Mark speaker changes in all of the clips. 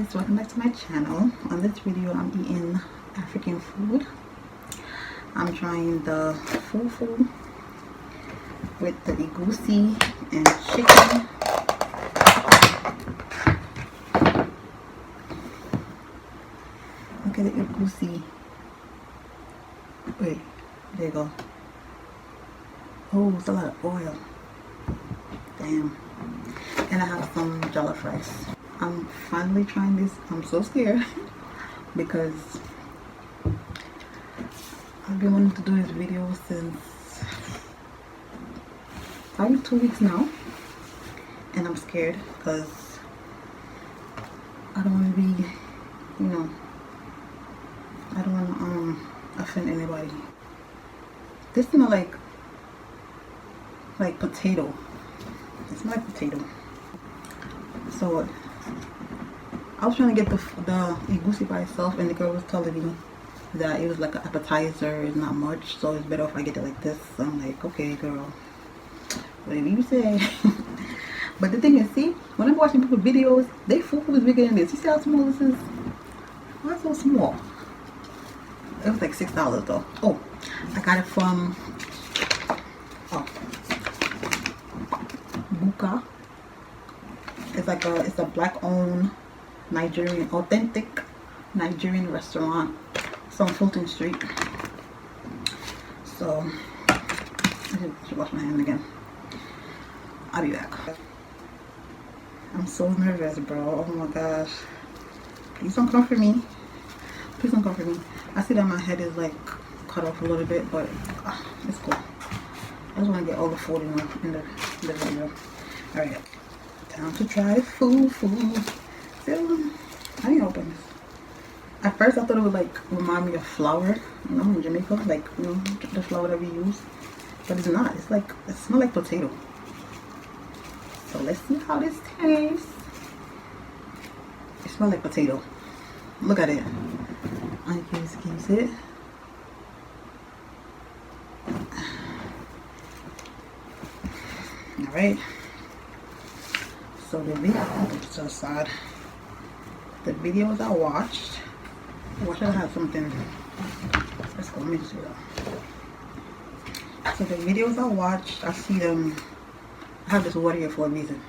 Speaker 1: guys, welcome back to my channel. On this video I'm eating African food. I'm trying the fufu with the egusi and chicken. Look at the egusi. Wait, there you go. Oh, it's a lot of oil. Damn. And I have some jollof rice. I'm finally trying this. I'm so scared because I've been wanting to do this video since probably 2 weeks now, and I'm scared because I don't want to be, I don't want to offend anybody. This smells like potato. It smells like potato. So I was trying to get the egusi by itself, and the girl was telling me that it was like an appetizer, it's not much, so it's better if I get it like this. So I'm like, okay girl, whatever you say. But the thing is, see, when I'm watching people's videos, they fufu is bigger than this. You see how small this is? Why is it so small? It was like $6 though. Oh, I got it from Buka. It's a black owned Nigerian, authentic Nigerian restaurant. It's on Fulton Street. So I should wash my hand again. I'll be back. I'm so nervous, bro. Oh my gosh. Please don't come for me. Please don't come for me. I see that my head is like cut off a little bit, but it's cool. I just want to get all the food in the video. Alright. Time to try fufu. I didn't open this. At first I thought it would like remind me of flour, in Jamaica, like the flour that we use, but it's not. It's like, it smells like potato. So let's see how this tastes. It smells like potato. Look at it. I just keeps it. All right. So the video, to the side. The videos I watched. Why should I have something? Let's go. Let me see that. So the videos I watched, I see them. I have this water here for a reason.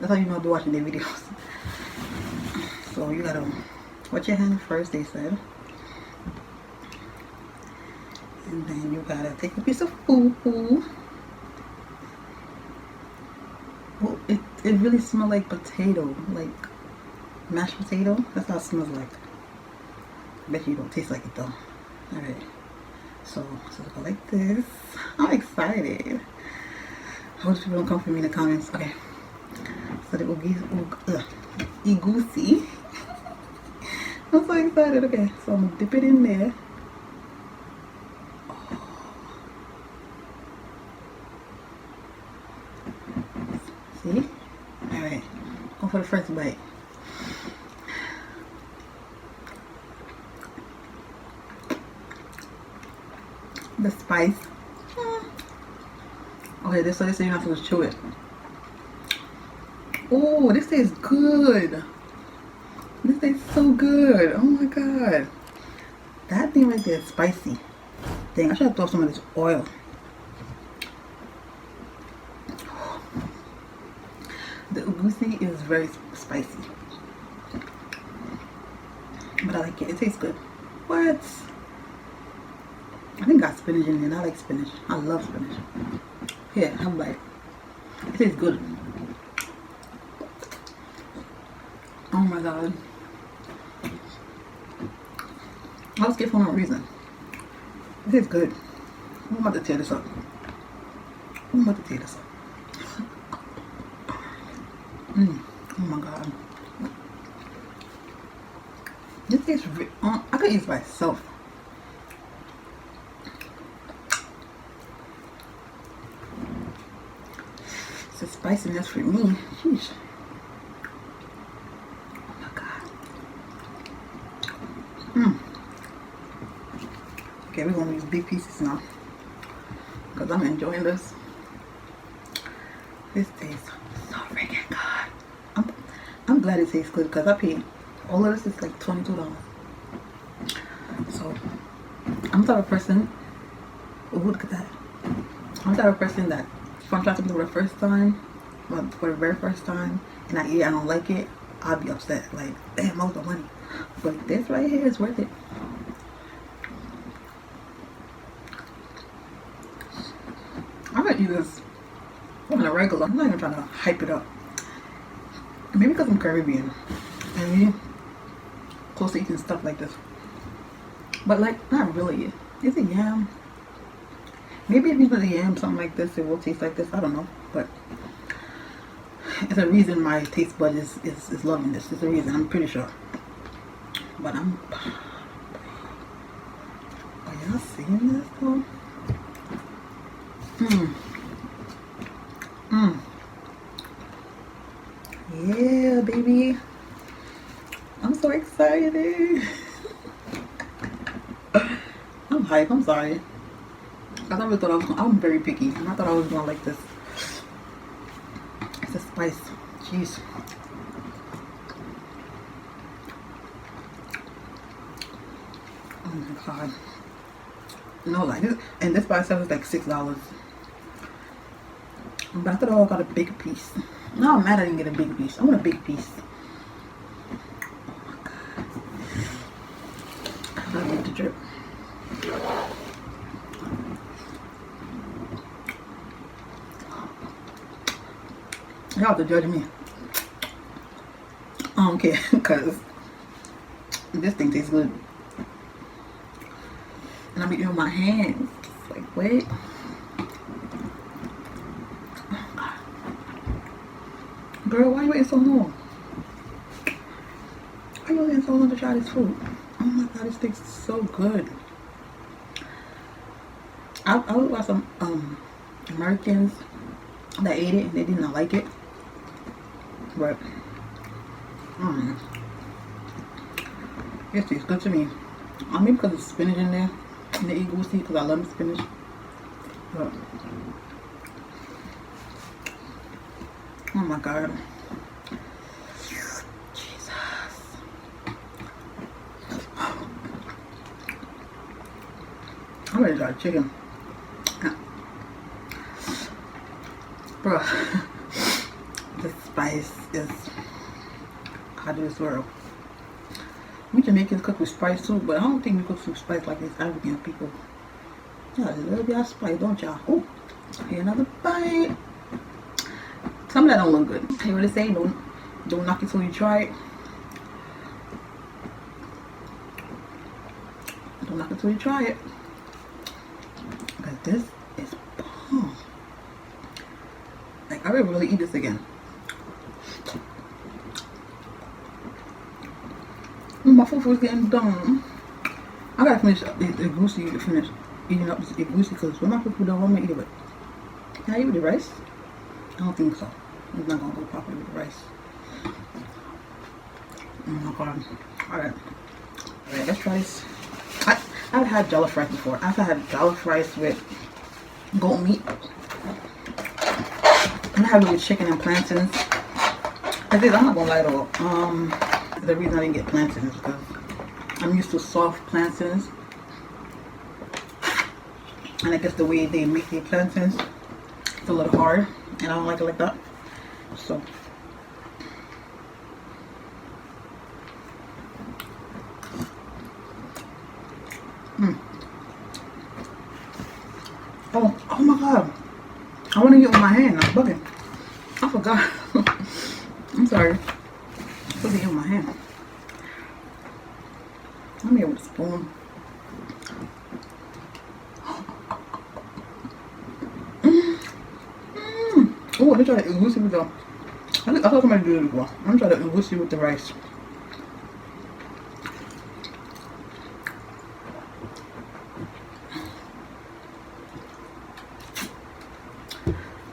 Speaker 1: That's how you know I'll be watching their videos. So you gotta wash your hand first, they said. And then you gotta take a piece of fufu. Well, it really smells like potato, like mashed potato. That's how it smells like. I bet you don't taste like it though. Alright. So go like this. I'm excited. I hope people don't come for me in the comments. Okay. So the egusi. I'm so excited. Okay, so I'm gonna dip it in there. See? Alright. Go for the first bite. The spice. Okay, this so you're not supposed to chew it. Oh, this tastes good. This tastes so good. Oh my god. That thing right there is spicy. Dang, I should have thrown some of this oil. The egusi is very spicy, but I like it. It tastes good. What? I think I got spinach in there, and I like spinach. I love spinach. Here, have a bite. It tastes good. Oh my god. I was scared for no reason. It tastes good. I'm about to tear this up. Oh my god. This tastes I could eat it by itself. It's a spiciness for me. Sheesh. Oh my god. Okay, we're gonna use big pieces now because I'm enjoying this. This tastes so freaking good. I'm glad it tastes good because I paid All of this is like $22. So I'm the type of person. Oh, look at that. I'm the type of person that if I'm trying something for the first time, well, for the very first time, and I eat it, I don't like it, I'll be upset. Like, damn, I was the money. But this right here is worth it. I'm gonna eat this on a regular. I'm not even trying to hype it up. Maybe because I'm Caribbean and we close to eating stuff like this. But like, not really. Is it yam? Maybe if you put the yam something like this, it will taste like this. I don't know. But it's a reason my taste bud is loving this. It's a reason, I'm pretty sure. But are y'all seeing this though? Yeah, baby. I'm so excited. I'm hype. I'm sorry. I never thought I was gonna, I'm very picky. And I thought I was gonna like this. It's a spice. Jeez. Oh my god. No, like this, and this by itself is like $6. But I thought I got a big piece. No, I'm mad I didn't get a big piece. I want a big piece. Oh my god. I need to drip. Y'all have to judge me. I don't care, because this thing tastes good. And I'm eating with my hands. Like, wait. Girl, why are you waiting so long? Why are you waiting so long to try this food? Oh my god, this tastes so good. I was watch some Americans that ate it and they did not like it. But it tastes good to me. I mean, because there's spinach in there, and the Egusi, because I love spinach. But oh my god. Jesus. I'm ready to try chicken. Bro, the spice is out of this world. We Jamaicans cook with spice too, but I don't think we cook with spice like these African people. Y'all love y'all spice, don't y'all? Oh, here another bite. Some of that don't look good. You know what they say? Don't knock it till you try it. Don't knock it till you try it. Because this is bomb. Like, I would really eat this again. My fufu is getting done. I gotta finish the Egusi to finish eating up this Egusi, because when my fufu done, I'm gonna eat it with. Can I eat with the rice? I don't think so. It's not gonna go properly with the rice. Oh my god. Alright, let's try this. I've had jollof rice before. I've had jollof rice with goat meat. And I have it with chicken and plantains. I'm not gonna lie though. The reason I didn't get plantains is because I'm used to soft plantains. And I guess the way they make the plantains, it's a little hard. And I don't like it like that. So oh my god, I want to eat with my hand. I'm bugging. I forgot. I'm sorry. I'm supposed to eat with my hand. Let me eat with a spoon. Oh, let me try the Egusi with the. I thought somebody did it before. I'm gonna try the Egusi with the rice.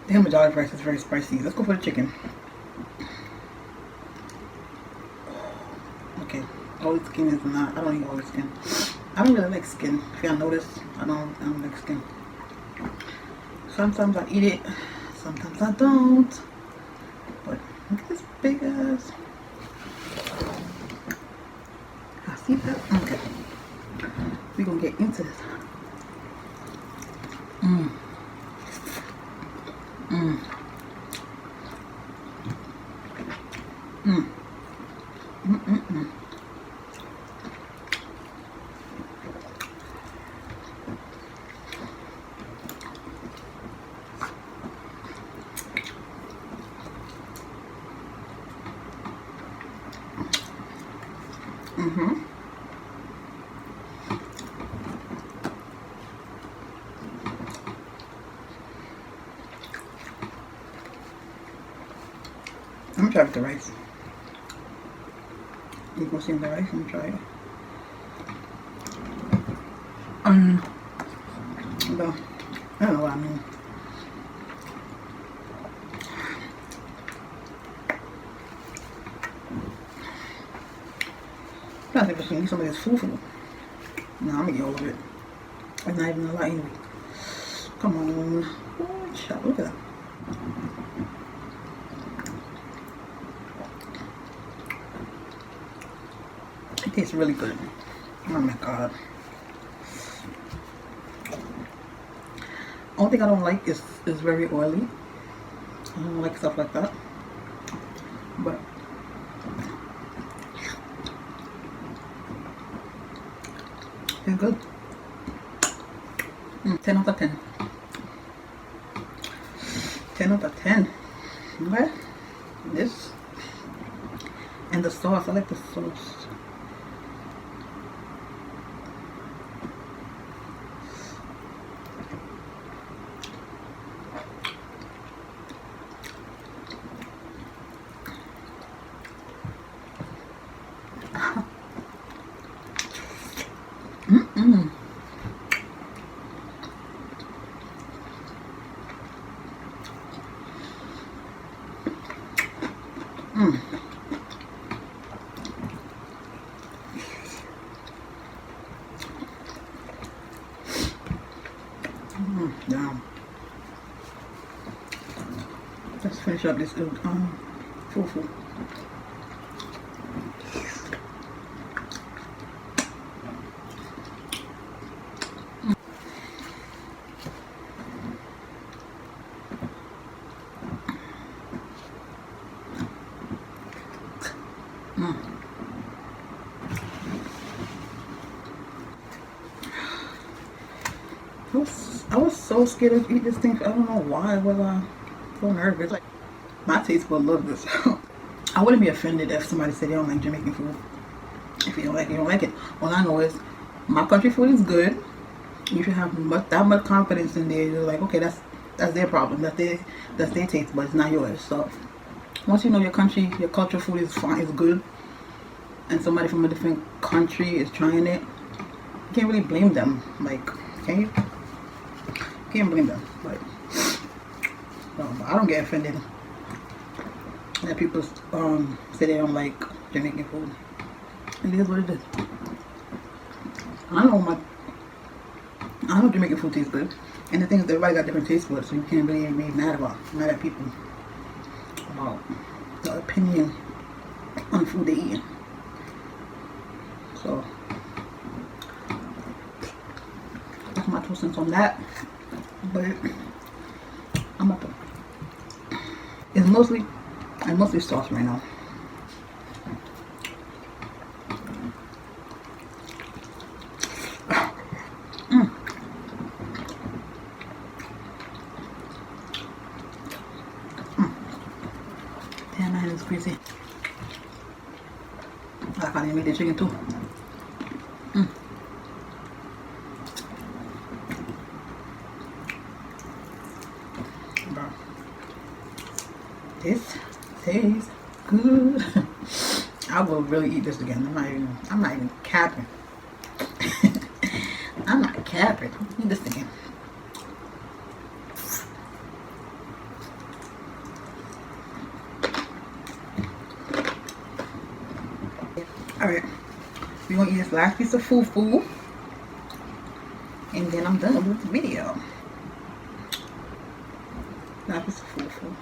Speaker 1: Damn, the jollof rice is very spicy. Let's go for the chicken. Okay, all the skin is not. I don't eat all the skin. I don't really like skin. If y'all notice, I don't like skin. Sometimes I eat it, sometimes I don't. But look at this big ass. eat that? Okay. We're gonna get into this. Mmm. Mmm. Mmm. Mmm. Mm-hmm. I'm gonna try with the rice. You gonna see the rice? I'm gonna try it. Well, I don't know what I mean. I think I can eat some of this fufu. No, I'm gonna eat all of it. It's not even a lot anyway. Come on. Oh, shit, look at that. It tastes really good. Oh my god. Only thing I don't like is very oily. I don't like stuff like that. But it's good. 10 out of 10. 10 out of 10. Okay? This and the sauce. I like the sauce. Damn. Let's finish up this fufu. I was so scared to eat this thing. I don't know why. I was so nervous. Like, my taste bud love this. I wouldn't be offended if somebody said they don't like Jamaican food. If you don't like it, you don't like it. All I know is my country food is good. You should have that much confidence in there. You're like, okay, that's their problem. That's their taste, but it's not yours. So once you know your country, your culture food is fine, is good, and somebody from a different country is trying it, you can't really blame them. Like, can you? Can't blame them. Like, I don't get offended that people say they don't like Jamaican food. It is what it is. I know Jamaican food tastes good, and the thing is, everybody got different taste buds, so you can't really be mad at people about the opinion on food they eat. So that's my 2 cents on that. But I'm up. It's mostly sauce right now. Damn, man, it's crazy. I finally made the chicken too. This tastes good. I will really eat this again. I'm not even capping. I'm not capping. I'll eat this again. Alright. We're gonna eat this last piece of fufu. And then I'm done with the video. Last piece of fufu.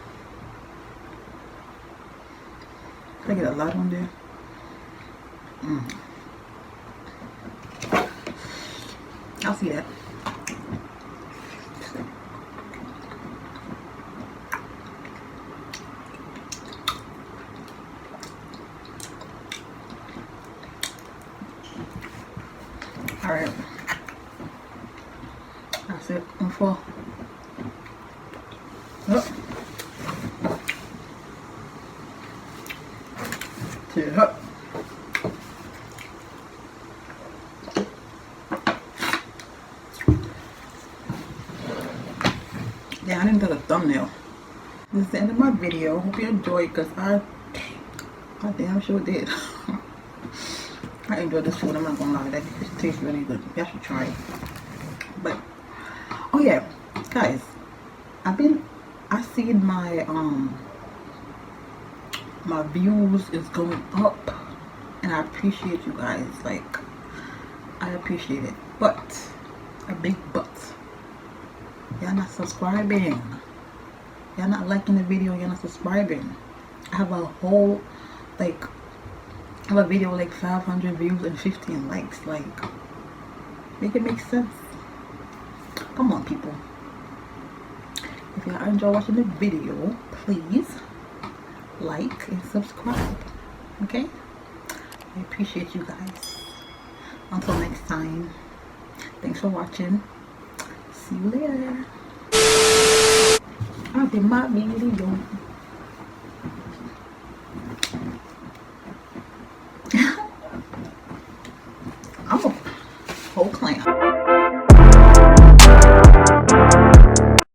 Speaker 1: I get a lot on there. I'll see that. Alright. That's it. I'm full. Oh. Yeah. Yeah, I didn't do the thumbnail. This is the end of my video. Hope you enjoyed, because I damn sure did. I enjoyed this food. I'm not gonna lie, that it tastes really good. You should try it. But oh yeah, guys, I seen my my views is going up, and I appreciate you guys. Like, I appreciate it, but a big but, y'all not subscribing, y'all not liking the video, y'all not subscribing. I have a whole, like, I have a video with like 500 views and 15 likes. Like, make it make sense. Come on, people. If y'all enjoy watching the video, please like and subscribe. Okay, I appreciate you guys. Until next time, thanks for watching. See you later. I did my video. I'm a whole clown.